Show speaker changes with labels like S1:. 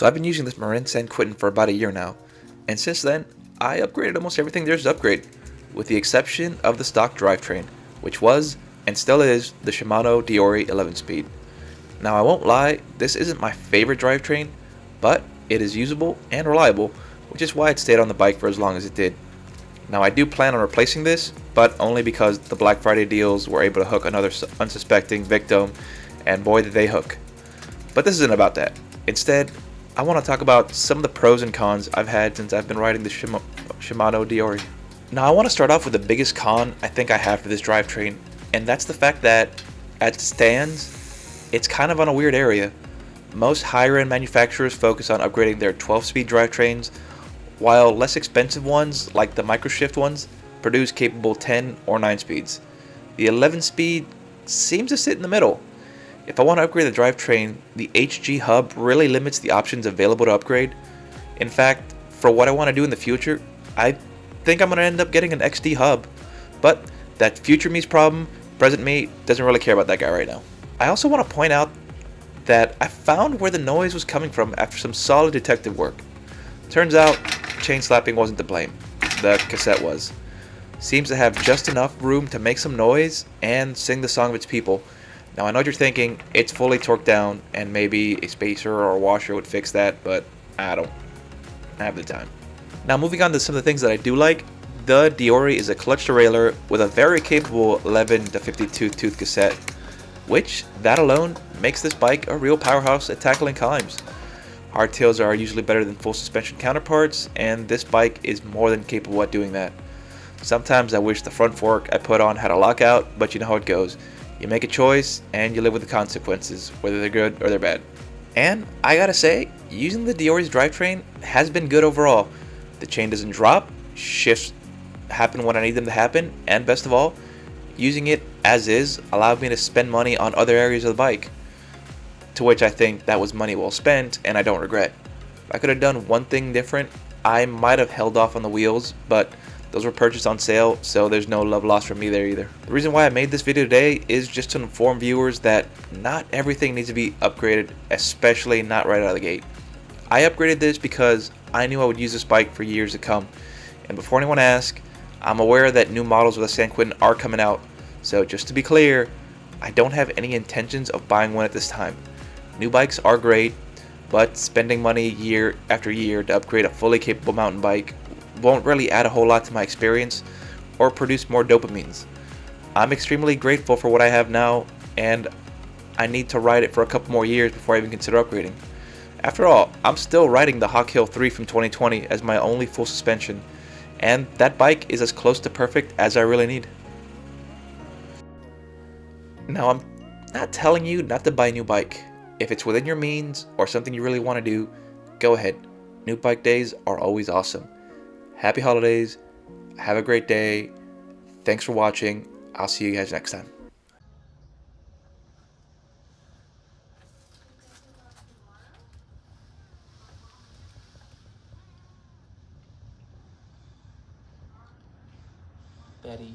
S1: So I've been using this Marin San Quentin for about a year now, and since then, I upgraded almost everything there's to upgrade, with the exception of the stock drivetrain, which was, and still is, the Shimano Deore 11-speed. Now I won't lie, this isn't my favorite drivetrain, but it is usable and reliable, which is why it stayed on the bike for as long as it did. Now I do plan on replacing this, but only because the Black Friday deals were able to hook another unsuspecting victim, and boy did they hook. But this isn't about that. Instead, I want to talk about some of the pros and cons I've had since I've been riding the Shimano Deore. Now I want to start off with the biggest con I think I have for this drivetrain, and that's the fact that, as it stands, it's kind of on a weird area. Most higher end manufacturers focus on upgrading their 12-speed drivetrains, while less expensive ones, like the microshift ones, produce capable 10 or 9 speeds. The 11-speed seems to sit in the middle. If I want to upgrade the drivetrain, the HG hub really limits the options available to upgrade. In fact, for what I want to do in the future, I think I'm going to end up getting an XD hub. But that future me's problem, present me doesn't really care about that guy right now. I also want to point out that I found where the noise was coming from after some solid detective work. Turns out, chain slapping wasn't to blame. The cassette was. Seems to have just enough room to make some noise and sing the song of its people. Now I know what you're thinking, it's fully torqued down and maybe a spacer or a washer would fix that, but I don't have the time. Now moving on to some of the things that I do like, the Deore is a clutch derailleur with a very capable 11 to 52 tooth cassette, which, that alone, makes this bike a real powerhouse at tackling climbs. Hardtails are usually better than full suspension counterparts, and this bike is more than capable at doing that. Sometimes I wish the front fork I put on had a lockout, but you know how it goes. You make a choice, and you live with the consequences, whether they're good or they're bad. And I gotta say, using the Deore's drivetrain has been good overall. The chain doesn't drop, shifts happen when I need them to happen, and best of all, using it as is allowed me to spend money on other areas of the bike, to which I think that was money well spent, and I don't regret. If I could have done one thing different, I might have held off on the wheels, but those were purchased on sale, so there's no love lost from me there either. The reason why I made this video today is just to inform viewers that not everything needs to be upgraded, especially not right out of the gate. I upgraded this because I knew I would use this bike for years to come, and before anyone asks, I'm aware that new models with the San Quentin are coming out, so just to be clear, I don't have any intentions of buying one at this time. New bikes are great, but spending money year after year to upgrade a fully capable mountain bike won't really add a whole lot to my experience or produce more dopamines. I'm extremely grateful for what I have now, and I need to ride it for a couple more years before I even consider upgrading. After all, I'm still riding the Hawk Hill 3 from 2020 as my only full suspension, and that bike is as close to perfect as I really need. Now, I'm not telling you not to buy a new bike. If it's within your means or something you really want to do, go ahead. New bike days are always awesome. Happy holidays, have a great day, thanks for watching, I'll see you guys next time. Betty.